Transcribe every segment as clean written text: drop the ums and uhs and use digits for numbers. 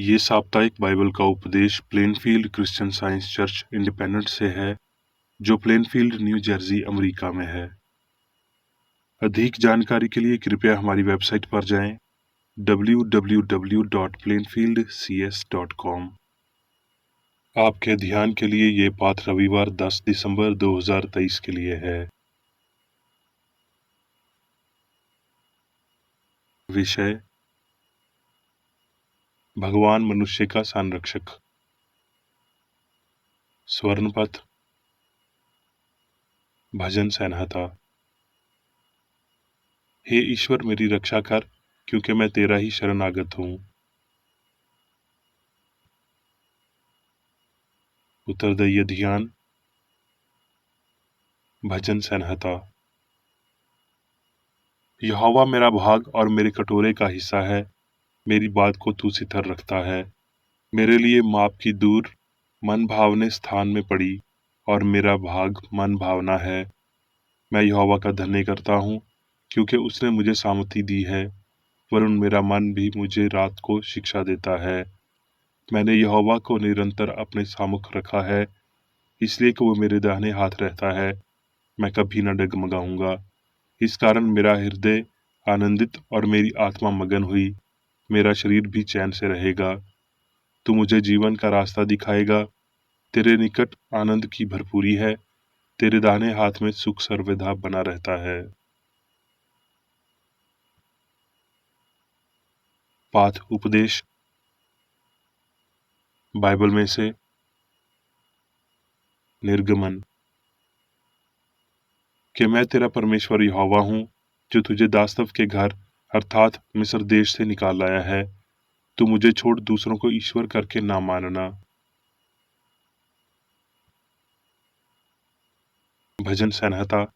ये साप्ताहिक बाइबल का उपदेश Plainfield Christian science church independent से है, जो प्लेनफील्ड, न्यू जर्सी, अमेरिका में है। अधिक जानकारी के लिए कृपया हमारी वेबसाइट पर जाएं www.plainfieldcs.com। आपके ध्यान के लिए ये पाठ रविवार 10 दिसंबर 2023 के लिए है। विषय: भगवान मनुष्य का संरक्षक। स्वर्णपथ, भजन संहिता। हे ईश्वर, मेरी रक्षा कर, क्योंकि मैं तेरा ही शरणागत हूँ। उत्तरदायी ध्यान। भजन संहिता। यहोवा मेरा भाग और मेरे कटोरे का हिस्सा है, मेरी बात को तू सितर रखता है। मेरे लिए माप की दूर मन भावने स्थान में पड़ी, और मेरा भाग मन भावना है। मैं यहोवा का धन्य करता हूँ, क्योंकि उसने मुझे सामर्थी दी है, वरन मेरा मन भी मुझे रात को शिक्षा देता है। मैंने यहोवा को निरंतर अपने सामुख रखा है, इसलिए कि वो मेरे दाहिने हाथ रहता है। मैं कभी न डगमगाऊंगा। इस कारण मेरा हृदय आनंदित और मेरी आत्मा मगन हुई, मेरा शरीर भी चैन से रहेगा। तू मुझे जीवन का रास्ता दिखाएगा, तेरे निकट आनंद की भरपूरी है, तेरे दाहिने हाथ में सुख सर्वदा बना रहता है। पाठ उपदेश बाइबल में से निर्गमन। कि मैं तेरा परमेश्वर यहोवा हूँ, जो तुझे दास्तव के घर अर्थात मिस्र देश से निकाल लाया है। तू मुझे छोड़ दूसरों को ईश्वर करके ना मानना। भजन संहिता।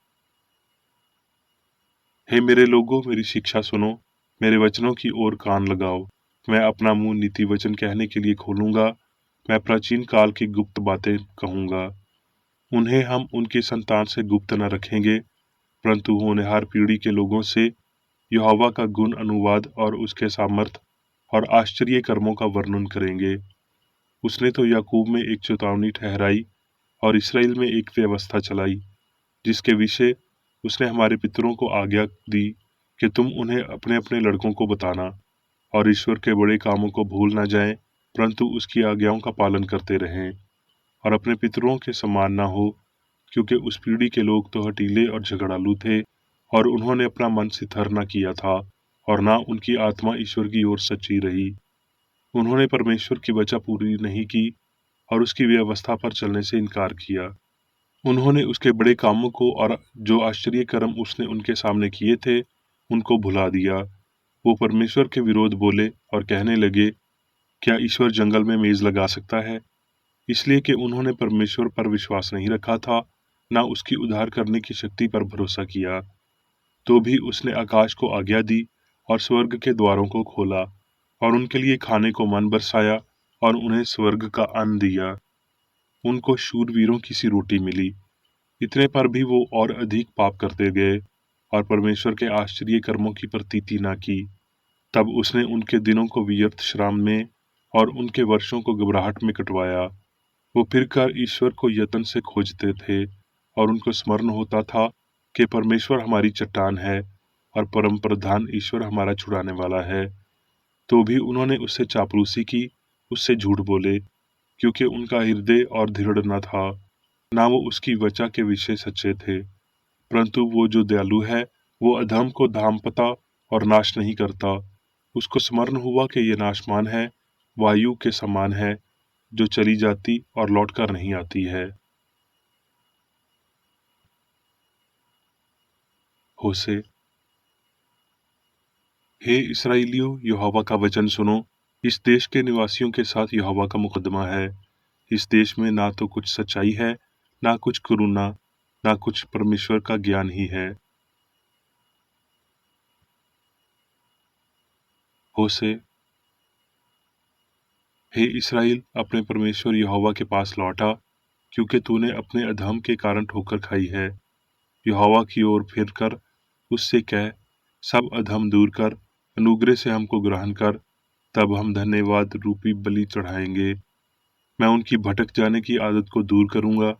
हे मेरे लोगों, मेरी शिक्षा सुनो, मेरे वचनों की ओर कान लगाओ। मैं अपना मुंह नीति वचन कहने के लिए खोलूंगा। मैं प्राचीन काल की गुप्त बातें कहूंगा। उन्हें हम उनकी संतान से गुप्त न रखेंगे, परंतु होनहार पीढ़ी के लोगों से यहोवा का गुण अनुवाद और उसके सामर्थ और आश्चर्य कर्मों का वर्णन करेंगे। उसने तो याकूब में एक चेतावनी ठहराई और इसराइल में एक व्यवस्था चलाई, जिसके विषय उसने हमारे पितरों को आज्ञा दी कि तुम उन्हें अपने अपने लड़कों को बताना, और ईश्वर के बड़े कामों को भूल न जाएं, परंतु उसकी आज्ञाओं का पालन करते रहें, और अपने पितरों के समान न हो, क्योंकि उस पीढ़ी के लोग तो हठीले और झगड़ालू थे, और उन्होंने अपना मन सिथर न किया था, और न उनकी आत्मा ईश्वर की ओर सच्ची रही। उन्होंने परमेश्वर की वचा पूरी नहीं की, और उसकी व्यवस्था पर चलने से इनकार किया। उन्होंने उसके बड़े कामों को और जो आश्चर्य कर्म उसने उनके सामने किए थे, उनको भुला दिया। वो परमेश्वर के विरोध बोले और कहने लगे, क्या ईश्वर जंगल में मेज लगा सकता है? इसलिए कि उन्होंने परमेश्वर पर विश्वास नहीं रखा था, न उसकी उद्धार करने की शक्ति पर भरोसा किया। तो भी उसने आकाश को आज्ञा दी और स्वर्ग के द्वारों को खोला, और उनके लिए खाने को मन बरसाया, और उन्हें स्वर्ग का अन्न दिया। उनको शूरवीरों की सी रोटी मिली। इतने पर भी वो और अधिक पाप करते गए, और परमेश्वर के आश्चर्य कर्मों की प्रतीति न की। तब उसने उनके दिनों को व्यर्थ श्राम में और उनके वर्षों को घबराहट में कटवाया। वो फिरकर ईश्वर को यत्न से खोजते थे, और उनको स्मरण होता था कि परमेश्वर हमारी चट्टान है और परम प्रधान ईश्वर हमारा छुड़ाने वाला है। तो भी उन्होंने उससे चापलूसी की, उससे झूठ बोले, क्योंकि उनका हृदय और दृढ़ न था, ना वो उसकी वचा के विषय सच्चे थे। परंतु वो जो दयालु है, वो अधर्म को धामपता और नाश नहीं करता। उसको स्मरण हुआ कि ये नाशमान है, वायु के समान है, जो चली जाती और लौटकर नहीं आती है। होशे। हे इस्राएलियों, यहोवा का वचन सुनो। इस देश के निवासियों के साथ यहोवा का मुकदमा है। इस देश में ना तो कुछ सच्चाई है, ना कुछ करुणा, ना कुछ परमेश्वर का ज्ञान ही है। होशे। हे इस्राएल, अपने परमेश्वर यहोवा के पास लौटा, क्योंकि तूने अपने अधर्म के कारण ठोकर खाई है। यहोवा की ओर फिरकर उससे कह, सब अधर्म दूर कर, अनुग्रह से हमको ग्रहण कर, तब हम धन्यवाद रूपी बलि चढ़ाएंगे। मैं उनकी भटक जाने की आदत को दूर करूंगा।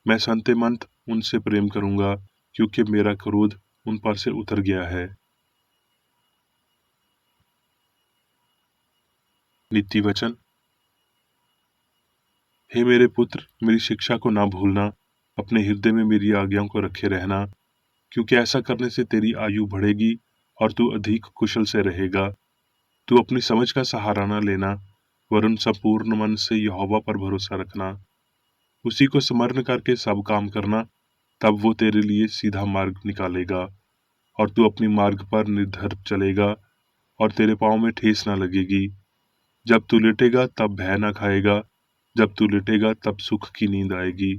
मैं संतेमंत उनसे प्रेम करूंगा, क्योंकि मेरा क्रोध उन पर से उतर गया है। नीति वचन। हे मेरे पुत्र, मेरी शिक्षा को ना भूलना, अपने हृदय में मेरी आज्ञाओं को रखे रहना, क्योंकि ऐसा करने से तेरी आयु बढ़ेगी और तू अधिक कुशल से रहेगा। तू अपनी समझ का सहारा न लेना, वरन संपूर्ण मन से यहोवा पर भरोसा रखना। उसी को स्मरण करके सब काम करना, तब वो तेरे लिए सीधा मार्ग निकालेगा और तू अपनी मार्ग पर निर्धर चलेगा और तेरे पाँव में ठेस न लगेगी। जब तू लेटेगा तब भय न खाएगा, जब तू लेटेगा तब सुख की नींद आएगी,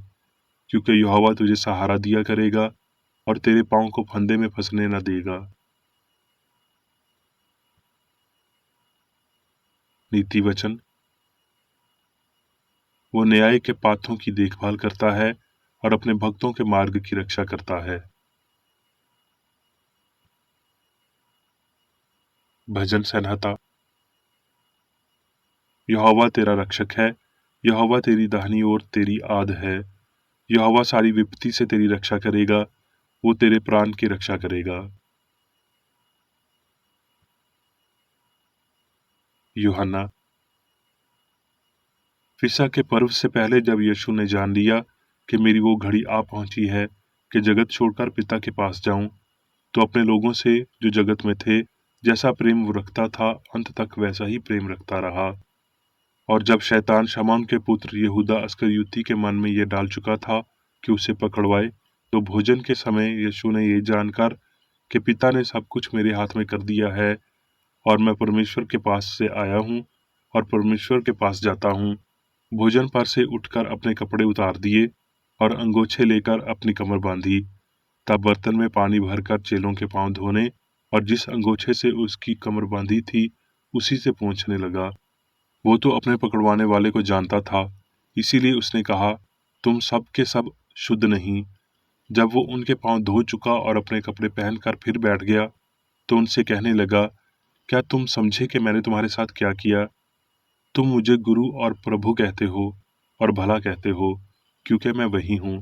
क्योंकि यहोवा तुझे सहारा दिया करेगा और तेरे पाँव को फंदे में फंसने न देगा। नीति वचन। वो न्याय के पाथों की देखभाल करता है और अपने भक्तों के मार्ग की रक्षा करता है। भजन संहिता। यहोवा तेरा रक्षक है, यहोवा तेरी दाहिनी ओर तेरी आद है। यहोवा सारी विपत्ति से तेरी रक्षा करेगा, वो तेरे प्राण की रक्षा करेगा। यूहन्ना। फिसा के पर्व से पहले जब यीशु ने जान लिया कि मेरी वो घड़ी आ पहुंची है कि जगत छोड़कर पिता के पास जाऊं, तो अपने लोगों से जो जगत में थे जैसा प्रेम वो रखता था, अंत तक वैसा ही प्रेम रखता रहा। और जब शैतान शमौन के पुत्र यहूदा अस्करियोती के मन में यह डाल चुका था कि उसे पकड़वाए, तो भोजन के समय यीशु ने ये जानकर कि पिता ने सब कुछ मेरे हाथ में कर दिया है और मैं परमेश्वर के पास से आया हूँ और परमेश्वर के पास जाता हूँ, भोजन पर से उठकर अपने कपड़े उतार दिए और अंगोछे लेकर अपनी कमर बांधी। तब बर्तन में पानी भरकर चेलों के पांव धोने और जिस अंगोछे से उसकी कमर बांधी थी उसी से पोंछने लगा। वो तो अपने पकड़वाने वाले को जानता था, इसीलिए उसने कहा, तुम सब के सब शुद्ध नहीं। जब वो उनके पांव धो चुका और अपने कपड़े पहनकर फिर बैठ गया, तो उनसे कहने लगा, क्या तुम समझे कि मैंने तुम्हारे साथ क्या किया? तुम मुझे गुरु और प्रभु कहते हो और भला कहते हो, क्योंकि मैं वही हूँ।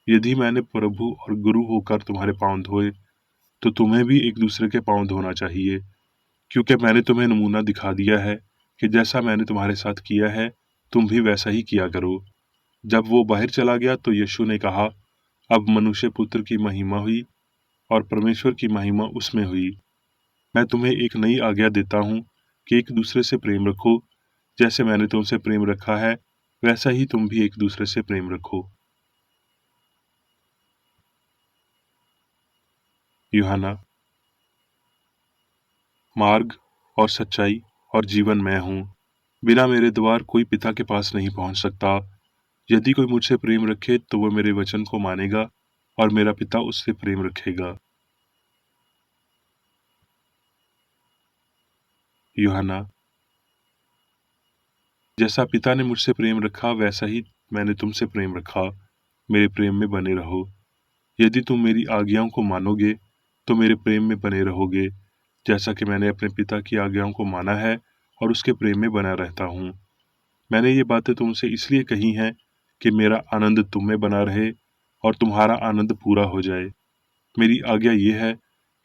यदि मैंने प्रभु और गुरु होकर तुम्हारे पांव धोए, तो तुम्हें भी एक दूसरे के पांव धोना चाहिए, क्योंकि मैंने तुम्हें नमूना दिखा दिया है कि जैसा मैंने तुम्हारे साथ किया है, तुम भी वैसा ही किया करो। जब वो बाहर चला गया तो यीशु ने कहा, अब मनुष्य पुत्र की महिमा हुई और परमेश्वर की महिमा उसमें हुई। मैं तुम्हें एक नई आज्ञा देता हूँ कि एक दूसरे से प्रेम रखो। जैसे मैंने तुमसे प्रेम रखा है, वैसा ही तुम भी एक दूसरे से प्रेम रखो। यूहन्ना। मार्ग और सच्चाई और जीवन मैं हूँ। बिना मेरे द्वार कोई पिता के पास नहीं पहुंच सकता। यदि कोई मुझसे प्रेम रखे तो वह मेरे वचन को मानेगा और मेरा पिता उससे प्रेम रखेगा। यूहन्ना। जैसा पिता ने मुझसे प्रेम रखा वैसा ही मैंने तुमसे प्रेम रखा। मेरे प्रेम में बने रहो। यदि तुम मेरी आज्ञाओं को मानोगे तो मेरे प्रेम में बने रहोगे, जैसा कि मैंने अपने पिता की आज्ञाओं को माना है और उसके प्रेम में बना रहता हूँ। मैंने ये बातें तुमसे इसलिए कही हैं कि मेरा आनंद तुम में बना रहे और तुम्हारा आनंद पूरा हो जाए। मेरी आज्ञा ये है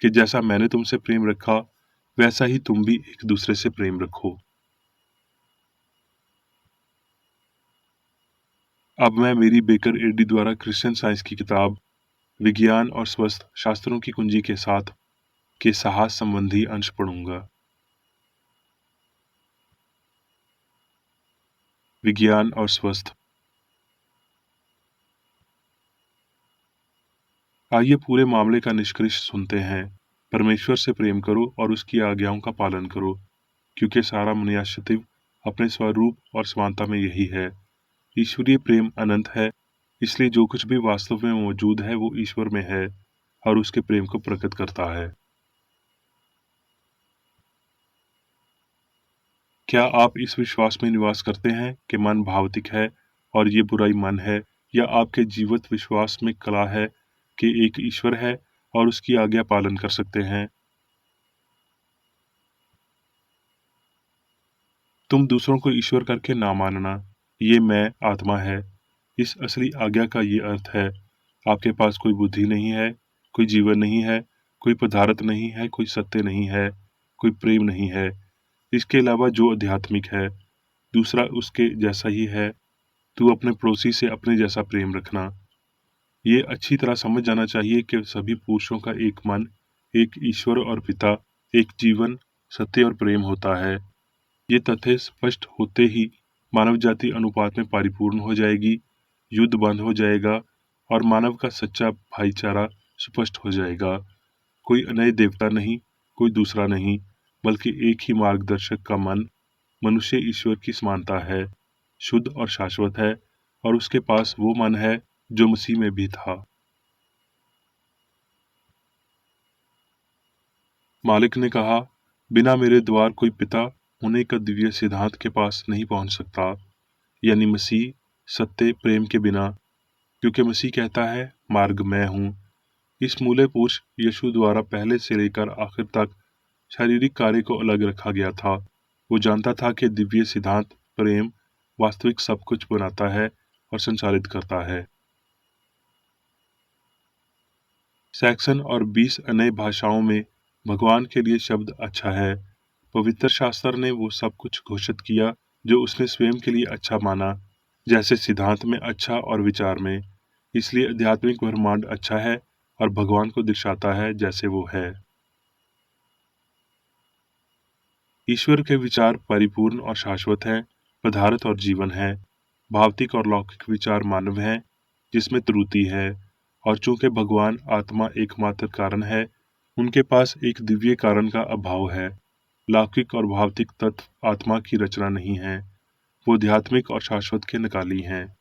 कि जैसा मैंने तुमसे प्रेम रखा, वैसा ही तुम भी एक दूसरे से प्रेम रखो। अब मैं मेरी बेकर एडी द्वारा क्रिश्चियन साइंस की किताब विज्ञान और स्वस्थ शास्त्रों की कुंजी के साथ के साहस संबंधी अंश पढ़ूंगा। विज्ञान और स्वस्थ। आइए पूरे मामले का निष्कर्ष सुनते हैं। परमेश्वर से प्रेम करो और उसकी आज्ञाओं का पालन करो, क्योंकि सारा मनुष्यत्व अपने स्वरूप और समानता में यही है। ईश्वरीय प्रेम अनंत है, इसलिए जो कुछ भी वास्तव में मौजूद है वो ईश्वर में है और उसके प्रेम को प्रकट करता है। क्या आप इस विश्वास में निवास करते हैं कि मन भावतिक है और ये बुराई मन है, या आपके जीवित विश्वास में कला है कि एक ईश्वर है और उसकी आज्ञा पालन कर सकते हैं? तुम दूसरों को ईश्वर करके ना मानना। ये मैं आत्मा है। इस असली आज्ञा का ये अर्थ है, आपके पास कोई बुद्धि नहीं है, कोई जीवन नहीं है, कोई पदार्थ नहीं है, कोई सत्य नहीं है, कोई प्रेम नहीं है। इसके अलावा जो आध्यात्मिक है, दूसरा उसके जैसा ही है। तू अपने पड़ोसी से अपने जैसा प्रेम रखना। ये अच्छी तरह समझ जाना चाहिए कि सभी पुरुषों का एक मन, एक ईश्वर और पिता, एक जीवन, सत्य और प्रेम होता है। ये तथ्य स्पष्ट होते ही मानव जाति अनुपात में परिपूर्ण हो जाएगी, युद्ध बंद हो जाएगा और मानव का सच्चा भाईचारा स्पष्ट हो जाएगा। कोई नए देवता नहीं, कोई दूसरा नहीं, बल्कि एक ही मार्गदर्शक का मन, मनुष्य ईश्वर की समानता है, शुद्ध और शाश्वत है, और उसके पास वो मन है जो मसीह में भी था। मालिक ने कहा, बिना मेरे द्वार कोई पिता होने का दिव्य सिद्धांत के पास नहीं पहुंच सकता, यानी मसीह, सत्य, प्रेम के बिना, क्योंकि मसीह कहता है, मार्ग मैं हूं। इस मूल्य पुरुष यीशु द्वारा पहले से लेकर आखिर तक शारीरिक कार्य को अलग रखा गया था। वो जानता था कि दिव्य सिद्धांत, प्रेम, वास्तविक सब कुछ बनाता है और संचालित करता है। सैक्सन और 20 अन्य भाषाओं में भगवान के लिए शब्द अच्छा है। पवित्र शास्त्र ने वो सब कुछ घोषित किया जो उसने स्वयं के लिए अच्छा माना, जैसे सिद्धांत में अच्छा और विचार में। इसलिए आध्यात्मिक ब्रह्मांड अच्छा है और भगवान को दर्शाता है जैसे वो है। ईश्वर के विचार परिपूर्ण और शाश्वत हैं, पदार्थ और जीवन है। भौतिक और लौकिक विचार मानव हैं, जिसमें त्रुटि है। और चूंकि भगवान आत्मा एकमात्र कारण है, उनके पास एक दिव्य कारण का अभाव है। लौकिक और भौतिक तत्व आत्मा की रचना नहीं है, वो आध्यात्मिक और शाश्वत के निकाली हैं।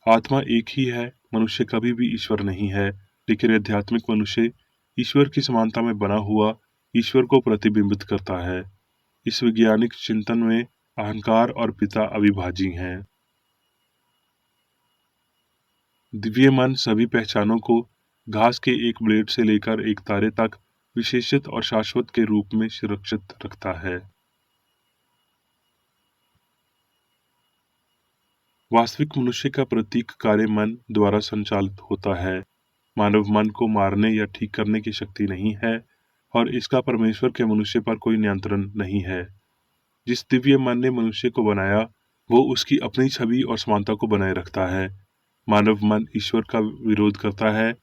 आत्मा एक ही है, मनुष्य कभी भी ईश्वर नहीं है, लेकिन आध्यात्मिक मनुष्य ईश्वर की समानता में बना हुआ ईश्वर को प्रतिबिंबित करता है। इस वैज्ञानिक चिंतन में अहंकार और पिता अविभाज्य हैं। दिव्य मन सभी पहचानों को घास के एक ब्लेड से लेकर एक तारे तक विशेषित और शाश्वत के रूप में सुरक्षित रखता है। वास्तविक मनुष्य का प्रतीक कार्य मन द्वारा संचालित होता है। मानव मन को मारने या ठीक करने की शक्ति नहीं है, और इसका परमेश्वर के मनुष्य पर कोई नियंत्रण नहीं है। जिस दिव्य मन ने मनुष्य को बनाया, वो उसकी अपनी छवि और समानता को बनाए रखता है। मानव मन ईश्वर का विरोध करता है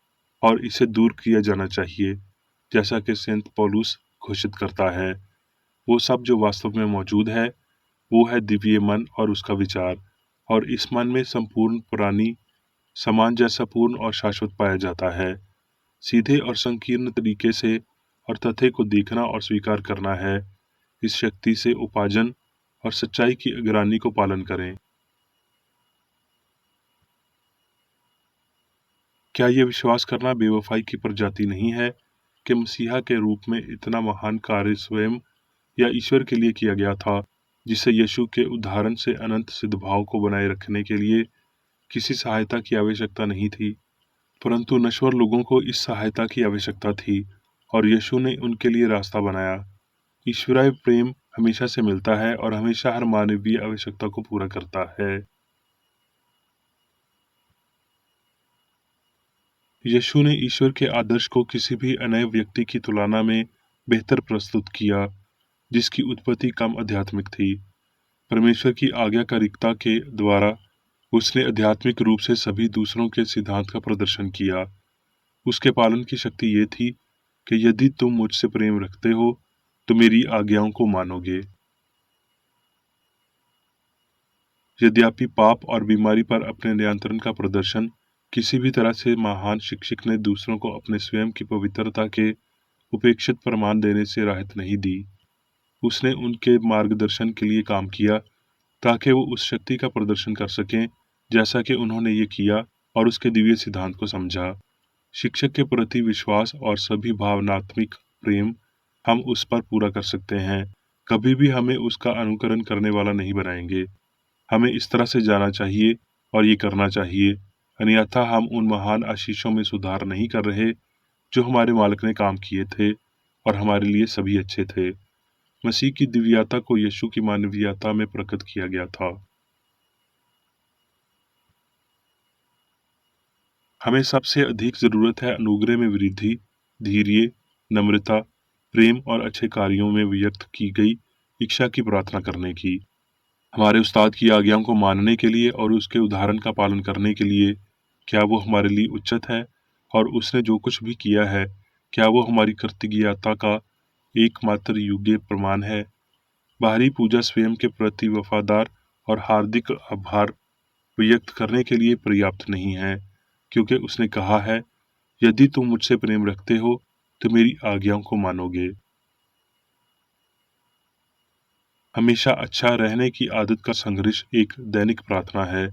और इसे दूर किया जाना चाहिए, जैसा कि संत पौलुस घोषित करता है। वो सब जो वास्तव में मौजूद है, वो है दिव्य मन और उसका विचार, और इस मन में संपूर्ण पुरानी समान जैसा पूर्ण और शाश्वत पाया जाता है। सीधे और संकीर्ण तरीके से और तथ्य को देखना और स्वीकार करना है। इस शक्ति से उपार्जन और सच्चाई की अग्रानी को पालन करें। क्या ये विश्वास करना बेवफाई की प्रजाति नहीं है कि मसीहा के रूप में इतना महान कार्य स्वयं या ईश्वर के लिए किया गया था, जिसे यीशु के उदाहरण से अनंत सद्भाव को बनाए रखने के लिए किसी सहायता की आवश्यकता नहीं थी, परंतु नश्वर लोगों को इस सहायता की आवश्यकता थी, और यीशु ने उनके लिए रास्ता बनाया। ईश्वरीय प्रेम हमेशा से मिलता है और हमेशा हर मानवीय आवश्यकता को पूरा करता है। यीशु ने ईश्वर के आदर्श को किसी भी अन्य व्यक्ति की तुलना में बेहतर प्रस्तुत किया, जिसकी उत्पत्ति कम आध्यात्मिक थी। परमेश्वर की आज्ञाकारिता के द्वारा उसने आध्यात्मिक रूप से सभी दूसरों के सिद्धांत का प्रदर्शन किया। उसके पालन की शक्ति ये थी कि यदि तुम मुझसे प्रेम रखते हो तो मेरी आज्ञाओं को मानोगे। यद्यपि पाप और बीमारी पर अपने नियंत्रण का प्रदर्शन किसी भी तरह से महान शिक्षक ने दूसरों को अपने स्वयं की पवित्रता के उपेक्षित प्रमाण देने से राहत नहीं दी। उसने उनके मार्गदर्शन के लिए काम किया ताकि वो उस शक्ति का प्रदर्शन कर सकें जैसा कि उन्होंने ये किया, और उसके दिव्य सिद्धांत को समझा। शिक्षक के प्रति विश्वास और सभी भावनात्मक प्रेम हम उस पर पूरा कर सकते हैं, कभी भी हमें उसका अनुकरण करने वाला नहीं बनाएंगे। हमें इस तरह से जाना चाहिए और ये करना चाहिए, अन्यथा हम उन महान आशीषों में सुधार नहीं कर रहे जो हमारे मालिक ने काम किए थे और हमारे लिए सभी अच्छे थे। मसीह की दिव्यता को यीशु की मानवीयता में प्रकट किया गया था। हमें सबसे अधिक जरूरत है अनुग्रह में वृद्धि, धैर्य, नम्रता, प्रेम और अच्छे कार्यों में व्यक्त की गई इच्छा की प्रार्थना करने की। हमारे उस्ताद की आज्ञाओं को मानने के लिए और उसके उदाहरण का पालन करने के लिए, क्या वो हमारे लिए उचित है, और उसने जो कुछ भी किया है, क्या वो हमारी कृतज्ञता का एकमात्र योग्य प्रमाण है। बाहरी पूजा स्वयं के प्रति वफादार और हार्दिक आभार व्यक्त करने के लिए पर्याप्त नहीं है, क्योंकि उसने कहा है, यदि तुम मुझसे प्रेम रखते हो तो मेरी आज्ञाओं को मानोगे। हमेशा अच्छा रहने की आदत का संघर्ष एक दैनिक प्रार्थना है।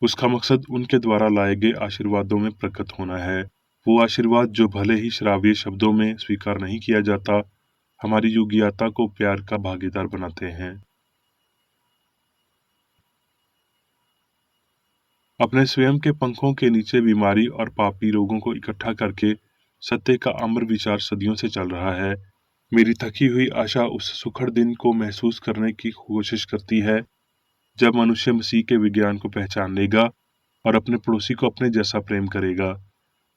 उसका मकसद उनके द्वारा लाए गए आशीर्वादों में प्रकट होना है। वो आशीर्वाद जो भले ही श्राव्य शब्दों में स्वीकार नहीं किया जाता, हमारी योग्यता को प्यार का भागीदार बनाते हैं। अपने स्वयं के पंखों के नीचे बीमारी और पापी लोगों को इकट्ठा करके सत्य का अमर विचार सदियों से चल रहा है। मेरी थकी हुई आशा उस सुखद दिन को महसूस करने की कोशिश करती है जब मनुष्य मसीह के विज्ञान को पहचान लेगा और अपने पड़ोसी को अपने जैसा प्रेम करेगा।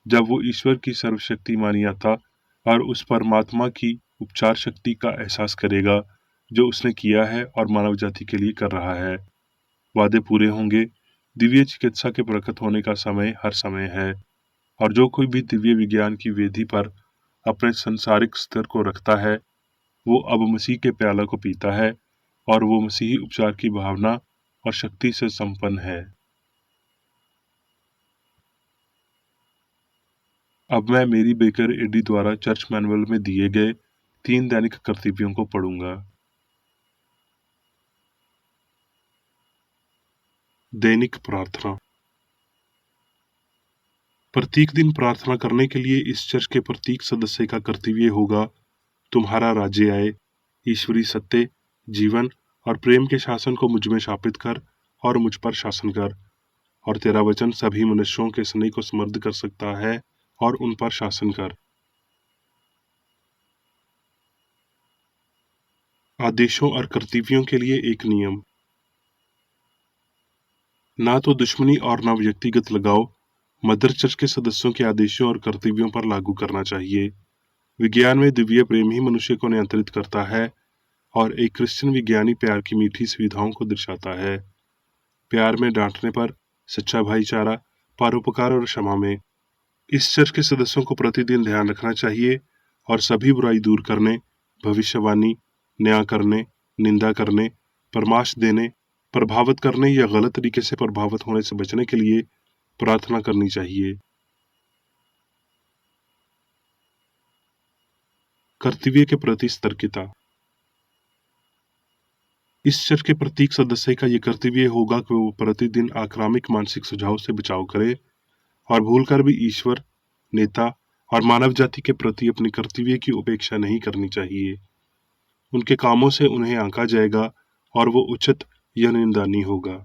जब वो ईश्वर की सर्वशक्तिमानियता और उस परमात्मा की उपचार शक्ति का एहसास करेगा जो उसने किया है और मानव जाति के लिए कर रहा है। वादे पूरे होंगे। दिव्य चिकित्सा के प्रकट होने का समय हर समय है, और जो कोई भी दिव्य विज्ञान की वेदी पर अपने संसारिक स्तर को रखता है, वो अब मसीह के प्याला को पीता है, और वो मसीही उपचार की भावना और शक्ति से संपन्न है। अब मैं मेरी बेकर एडी द्वारा चर्च मैनुअल में दिए गए 3 दैनिक कर्तव्यों को पढ़ूंगा। दैनिक प्रार्थना। प्रत्येक दिन प्रार्थना करने के लिए इस चर्च के प्रत्येक सदस्य का कर्तव्य होगा, तुम्हारा राज्य आए, ईश्वरी सत्य, जीवन और प्रेम के शासन को मुझ में स्थापित कर और मुझ पर शासन कर, और तेरा वचन सभी मनुष्यों के स्नेह को समृद्ध कर सकता है और उन पर शासन कर। आदेशों और कर्तव्यों के लिए एक नियम। ना तो दुश्मनी और ना व्यक्तिगत लगाव मदर चर्च के सदस्यों के आदेशों और कर्तव्यों पर लागू करना चाहिए। विज्ञान में दिव्य प्रेम ही मनुष्य को नियंत्रित करता है और एक क्रिश्चियन विज्ञानी प्यार की मीठी सुविधाओं को दर्शाता है। प्यार में डांटने पर, सच्चा भाईचारा, परोपकार और क्षमा में। इस चर्च के सदस्यों को प्रतिदिन ध्यान रखना चाहिए और सभी बुराई दूर करने, भविष्यवाणी, न्याय करने, निंदा करने, परामर्श देने, प्रभावित करने या गलत तरीके से प्रभावित होने से बचने के लिए प्रार्थना करनी चाहिए। कर्तव्य के प्रति सतर्कता। इस चर्च के प्रत्येक सदस्य का यह कर्तव्य होगा कि वो प्रतिदिन आक्रामक मानसिक सुझाव से बचाव करे और भूलकर भी ईश्वर, नेता और मानव जाति के प्रति अपने कर्तव्य की उपेक्षा नहीं करनी चाहिए। उनके कामों से उन्हें आंका जाएगा और वो उचित या निंदनीय होगा।